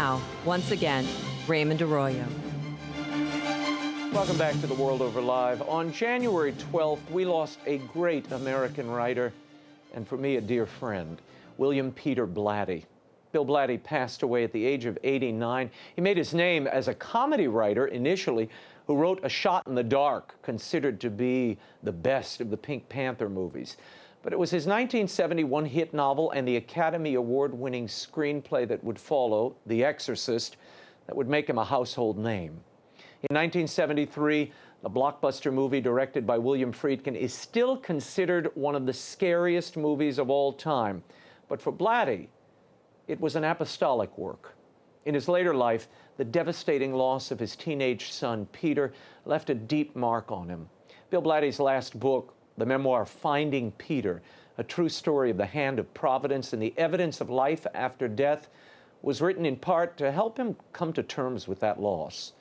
now, once again, Raymond Arroyo. Welcome back to The World Over Live. On January 12th, we lost a great American writer, and for me, a dear friend, William Peter Blatty. Bill Blatty passed away at the age of 89. He made his name as a comedy writer initially, who wrote A Shot in the Dark, considered to be the best of the Pink Panther movies. But it was his 1971 hit novel and the Academy Award-winning screenplay that would follow, The Exorcist, that would make him a household name. In 1973, the blockbuster movie directed by William Friedkin is still considered one of the scariest movies of all time. But for Blatty, it was an apostolic work. In his later life, the devastating loss of his teenage son, Peter, left a deep mark on him. Bill Blatty's last book, the memoir Finding Peter, a true story of the hand of providence and the evidence of life after death, was written in part to help him come to terms with that loss.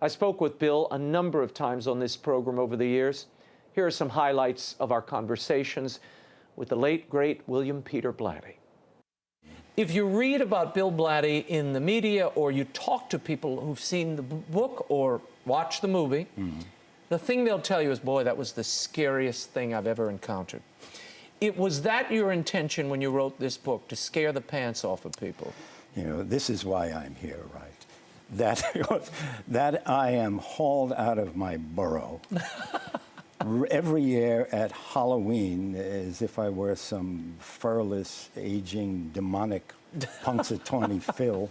I spoke with Bill a number of times on this program over the years. Here are some highlights of our conversations with the late, great William Peter Blatty. If you read about Bill Blatty in the media or you talk to people who've seen the book or watched the movie, the thing they'll tell you is, boy, that was the scariest thing I've ever encountered. Was that your intention when you wrote this book, to scare the pants off of people? You know, this is why I'm here, right? That I am hauled out of my burrow every year at Halloween as if I were some furless, aging, demonic Punxsutawney Phil.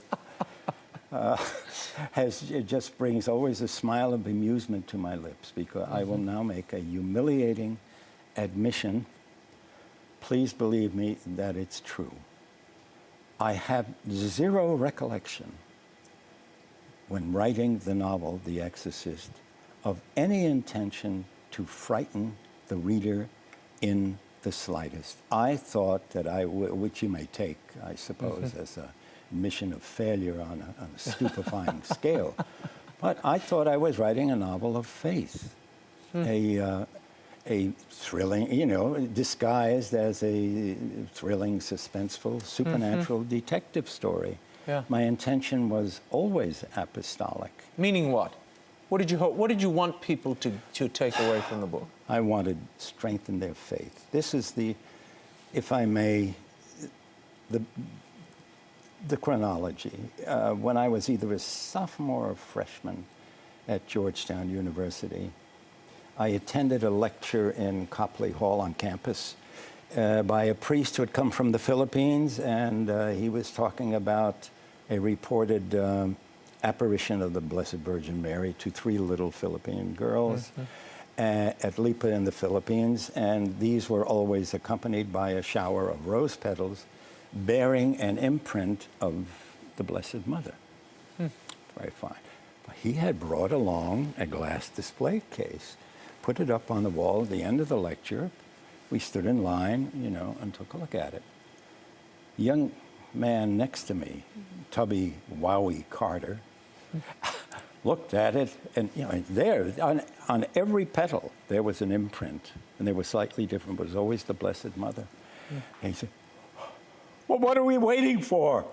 It just brings always a smile of amusement to my lips, because I will now make a humiliating admission. Please believe me that it's true. I have zero recollection when writing the novel, The Exorcist, of any intention to frighten the reader in the slightest. I thought that which you may take, I suppose, as a mission of failure on a stupefying scale, but I thought I was writing a novel of faith, a thrilling, you know, disguised as a thrilling, suspenseful, supernatural detective story. Yeah. My intention was always apostolic. Meaning what? What did you hope? What did you want people to take away from the book? I wanted to strengthen their faith. This is the, if I may, the chronology. When I was either a sophomore or freshman at Georgetown University, I attended a lecture in Copley Hall on campus by a priest who had come from the Philippines, and he was talking about a reported apparition of the Blessed Virgin Mary to 3 little Philippine girls at Lipa in the Philippines, and these were always accompanied by a shower of rose petals bearing an imprint of the Blessed Mother. Very fine. But he had brought along a glass display case, put it up on the wall at the end of the lecture. We stood in line, you know, and took a look at it. The young man next to me, Tubby Wowie Carter, looked at it, and you know, there, on every petal, there was an imprint, and they were slightly different, but it was always the Blessed Mother. And he said, well, what are we waiting for?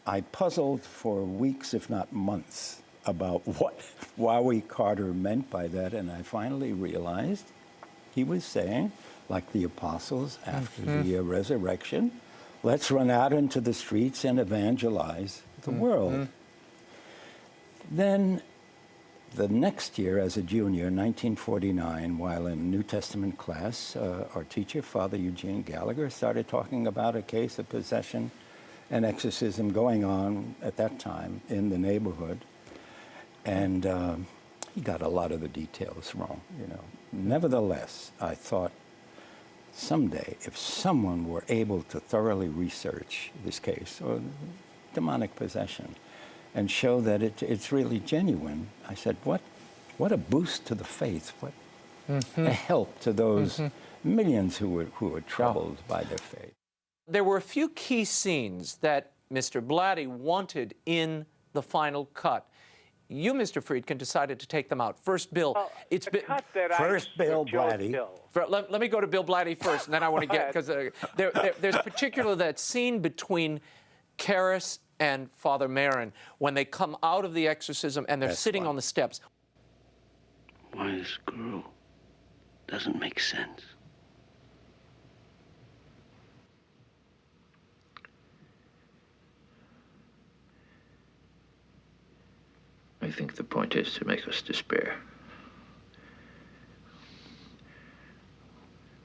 I puzzled for weeks, if not months, about what Wowie Carter meant by that, and I finally realized he was saying, like the apostles after the resurrection, let's run out into the streets and evangelize the world. Then the next year, as a junior, 1949, while in New Testament class, our teacher, Father Eugene Gallagher, started talking about a case of possession and exorcism going on at that time in the neighborhood. And he got a lot of the details wrong, you know. Nevertheless, I thought someday, if someone were able to thoroughly research this case, or demonic possession, and show that it's really genuine, I said, what a boost to the faith, what a help to those millions who were troubled by their faith. There were a few key scenes that Mr. Blatty wanted in the final cut. You, Mr. Friedkin, decided to take them out. First, Bill, it's been... First, Bill Blatty. Let me go to Bill Blatty first, and then I want to get... Because there's particularly that scene between Karis and Father Marin when they come out of the exorcism and they're sitting on the steps. Why this girl doesn't make sense. I think the point is to make us despair.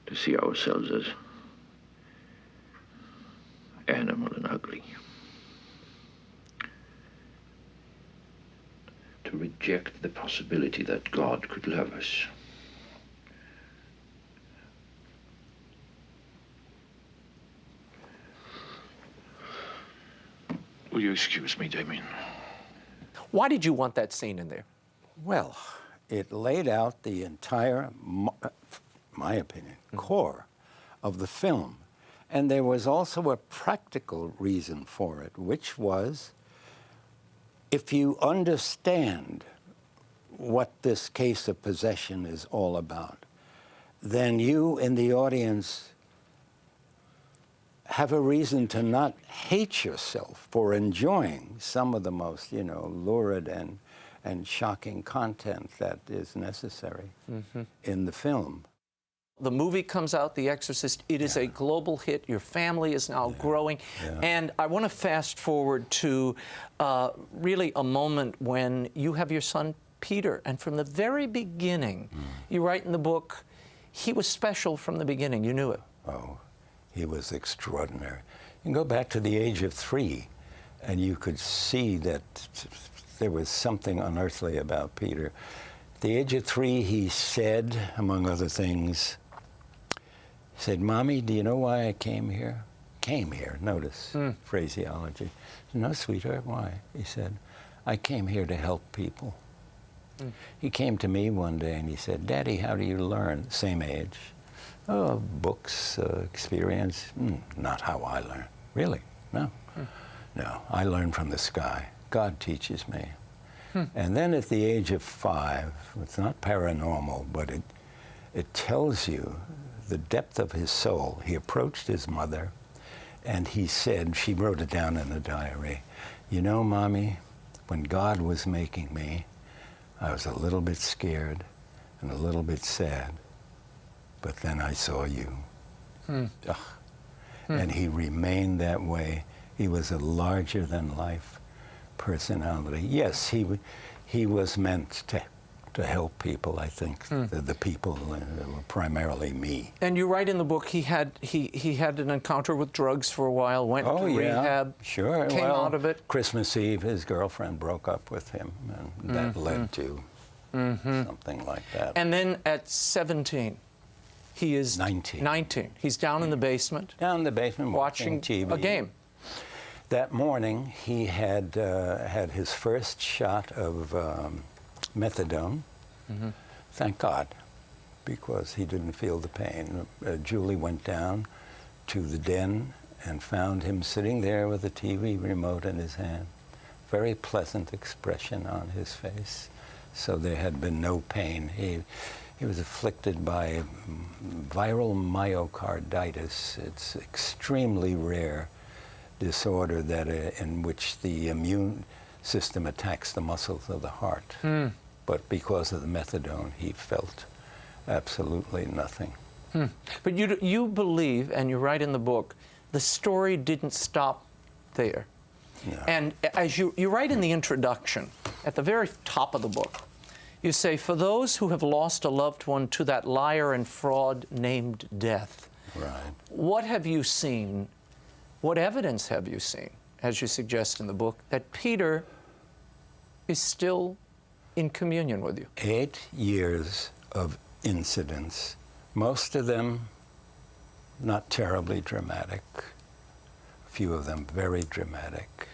To see ourselves as animal and ugly. To reject the possibility that God could love us. Will you excuse me, Damien? Why did you want that scene in there? Well, it laid out the entire, my opinion, core of the film. And there was also a practical reason for it, which was, if you understand what this case of possession is all about, then you in the audience have a reason to not hate yourself for enjoying some of the most, lurid and shocking content that is necessary in the film. The movie comes out, The Exorcist. It is a global hit. Your family is now growing. And I want to fast forward to really a moment when you have your son, Peter. And from the very beginning, you write in the book, he was special from the beginning. You knew it. Oh, he was extraordinary. You can go back to the age of 3, and you could see that there was something unearthly about Peter. At the age of 3, he said, among other things, he said, "Mommy, do you know why I came here?" Came here, notice phraseology. "No, sweetheart, why?" He said, "I came here to help people." He came to me one day and he said, "Daddy, how do you learn?" Same age. "Oh, books, experience." "Not how I learn." "Really?" "No. No, I learn from the sky. God teaches me." And then at the age of 5, it's not paranormal, but it tells you the depth of his soul. He approached his mother and he said, she wrote it down in a diary, "You know, Mommy, when God was making me, I was a little bit scared and a little bit sad, but then I saw you." And he remained that way. He was a larger-than-life personality. Yes, he was meant to help people, I think. The people were primarily me. And you write in the book he had an encounter with drugs for a while, went to rehab, came out of it. Christmas Eve, his girlfriend broke up with him, and that led to something like that. And then at 17, he is 19. He's down in the basement. Down in the basement watching TV. A game. That morning, he had had his first shot of methadone. Thank God, because he didn't feel the pain. Julie went down to the den and found him sitting there with a TV remote in his hand. Very pleasant expression on his face. So there had been no pain. He was afflicted by viral myocarditis. It's extremely rare disorder that in which the immune system attacks the muscles of the heart. But because of the methadone, he felt absolutely nothing. But you believe, and you write in the book, the story didn't stop there. No. And as you write in the introduction, at the very top of the book, you say, "For those who have lost a loved one to that liar and fraud named death." Right. What have you seen? What evidence have you seen, as you suggest in the book, that Peter is still in communion with you? 8 years of incidents, most of them not terribly dramatic, a few of them very dramatic,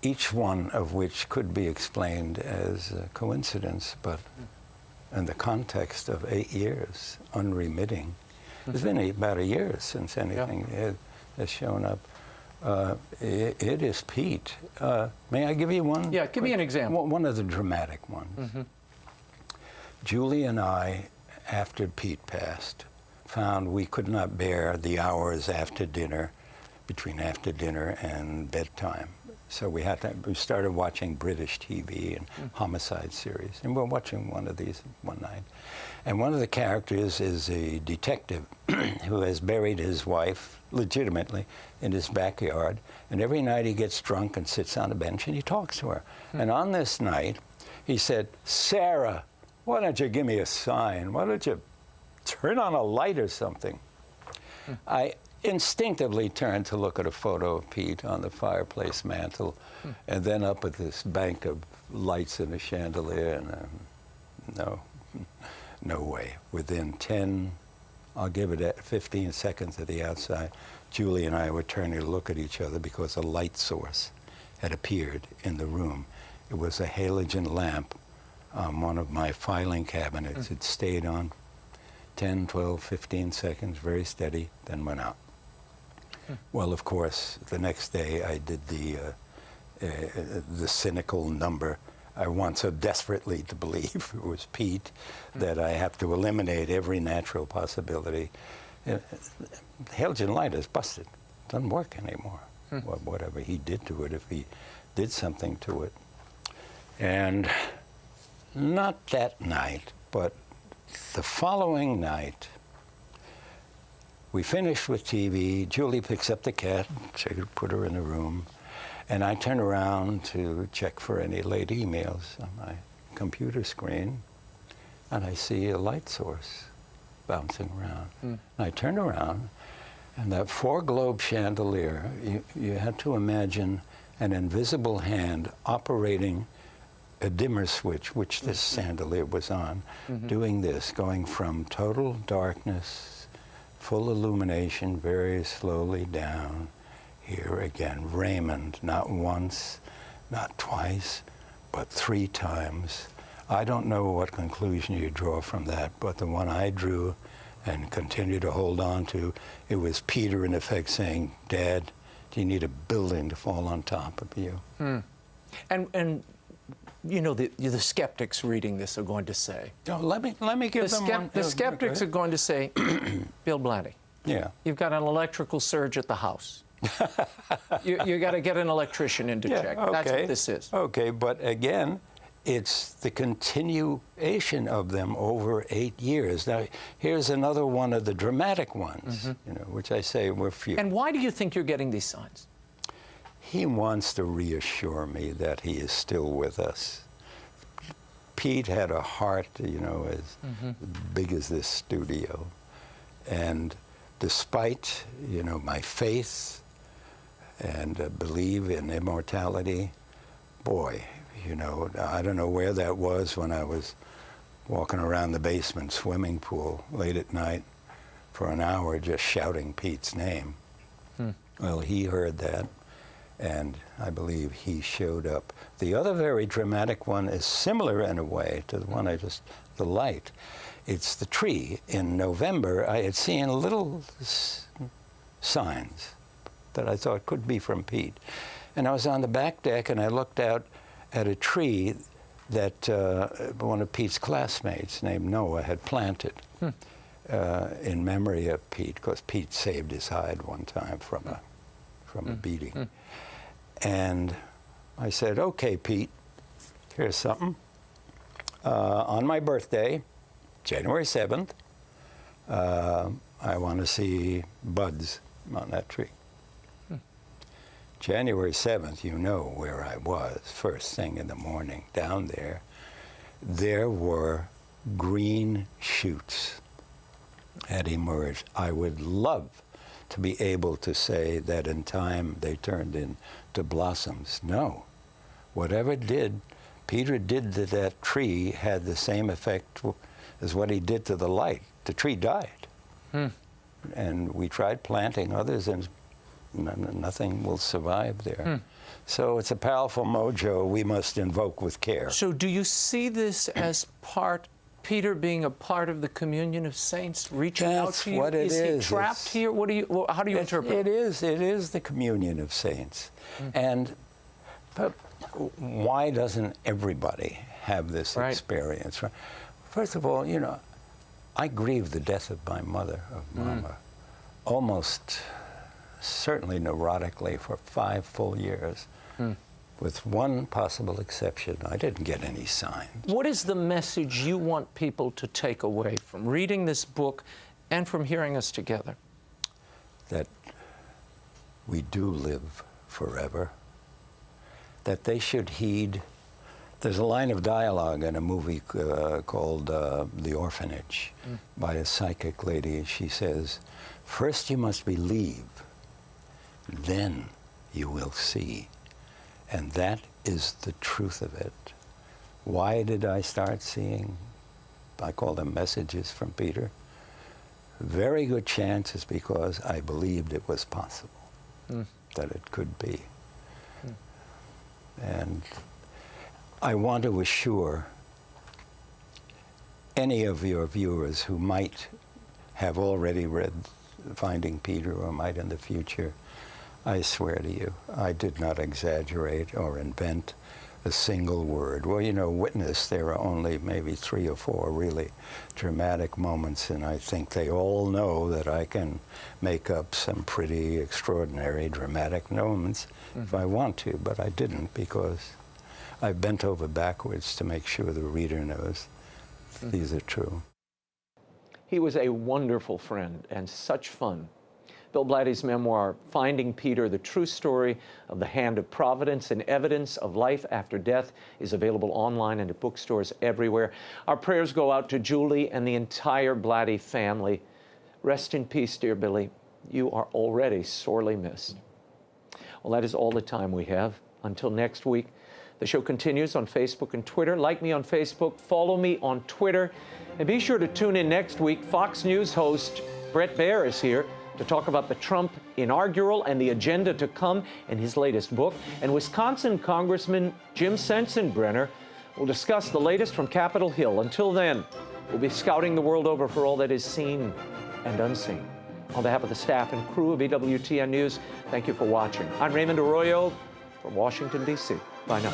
each one of which could be explained as a coincidence, but in the context of 8 years, unremitting. It's been about a year since anything has shown up. It is Pete. May I give you one? Yeah, give me an example. One of the dramatic ones. Julie and I, after Pete passed, found we could not bear the hours after dinner between after dinner and bedtime. So we started watching British TV and homicide series, and we're watching one of these one night. And one of the characters is a detective who has buried his wife legitimately in his backyard, and every night he gets drunk and sits on a bench and he talks to her. And on this night, he said, "Sarah, why don't you give me a sign? Why don't you turn on a light or something?" I instinctively turned to look at a photo of Pete on the fireplace mantle, and then up at this bank of lights in a chandelier, and no way. Within 10, I'll give it 15 seconds at the outside, Julie and I were turning to look at each other because a light source had appeared in the room. It was a halogen lamp on one of my filing cabinets. It stayed on 10, 12, 15 seconds, very steady, then went out. Well, of course, the next day I did the cynical number I want so desperately to believe it was Pete, that I have to eliminate every natural possibility. The halogen light is busted. It doesn't work anymore. Whatever he did to it, if he did something to it. And not that night, but the following night, we finished with TV. Julie picks up the cat. She could put her in a room. And I turn around to check for any late emails on my computer screen. And I see a light source bouncing around. And I turn around, and that four-globe chandelier, you had to imagine an invisible hand operating a dimmer switch, which this chandelier was on, doing this, going from total darkness, full illumination, very slowly down. Here again, Raymond, not once, not twice, but 3 times. I don't know what conclusion you draw from that, but the one I drew and continue to hold on to, it was Peter, in effect, saying, "Dad, do you need a building to fall on top of you?" And you know, the skeptics reading this are going to say... No, let me give them one. The skeptics are going to say, Bill Blatty, you've got an electrical surge at the house. you got to get an electrician in to check. Okay. That's what this is. Okay, but again, it's the continuation of them over 8 years. Now, here's another one of the dramatic ones, you know, which I say were few. And why do you think you're getting these signs? He wants to reassure me that he is still with us. Pete had a heart, you know, as big as this studio. And despite, you know, my faith and belief in immortality, boy, you know, I don't know where that was when I was walking around the basement swimming pool late at night for an hour just shouting Pete's name. Well, he heard that, and I believe he showed up. The other very dramatic one is similar in a way to the one the light. It's the tree. In November, I had seen little signs that I thought could be from Pete. And I was on the back deck, and I looked out at a tree that one of Pete's classmates named Noah had planted in memory of Pete, because Pete saved his hide one time from a beating. And I said, "Okay, Pete, here's something. On my birthday, January 7th, I want to see buds on that tree." January 7th, you know where I was, first thing in the morning, down there. There were green shoots had emerged. I would love to be able to say that in time they turned into blossoms. No. Whatever Peter did to that tree had the same effect as what he did to the light. The tree died. And we tried planting others, and nothing will survive there. So it's a powerful mojo we must invoke with care. So do you see this as Peter being a part of the communion of saints, reaching out to you? What it is. He trapped here? How do you interpret it? It is the communion of saints. But why doesn't everybody have this experience? First of all, you know, I grieved the death of my mother, of Mama, almost certainly neurotically for 5 full years. With one possible exception, I didn't get any signs. What is the message you want people to take away from reading this book and from hearing us together? That we do live forever, that they should heed. There's a line of dialogue in a movie called The Orphanage by a psychic lady. She says, "First you must believe, then you will see." And that is the truth of it. Why did I start seeing, I call them messages from Peter? Very good chance is because I believed it was possible, that it could be. And I want to assure any of your viewers who might have already read Finding Peter or might in the future, I swear to you, I did not exaggerate or invent a single word. Well, you know, witness, there are only maybe 3 or 4 really dramatic moments, and I think they all know that I can make up some pretty extraordinary dramatic moments if I want to, but I didn't, because I bent over backwards to make sure the reader knows these are true. He was a wonderful friend and such fun. Bill Blatty's memoir, Finding Peter, The True Story of the Hand of Providence and Evidence of Life After Death, is available online and at bookstores everywhere. Our prayers go out to Julie and the entire Blatty family. Rest in peace, dear Billy. You are already sorely missed. Well, that is all the time we have. Until next week, the show continues on Facebook and Twitter. Like me on Facebook, follow me on Twitter, and be sure to tune in next week. Fox News host Bret Baier is here to talk about the Trump inaugural and the agenda to come in his latest book. And Wisconsin Congressman Jim Sensenbrenner will discuss the latest from Capitol Hill. Until then, we'll be scouting the world over for all that is seen and unseen. On behalf of the staff and crew of EWTN News, thank you for watching. I'm Raymond Arroyo from Washington, D.C. Bye now.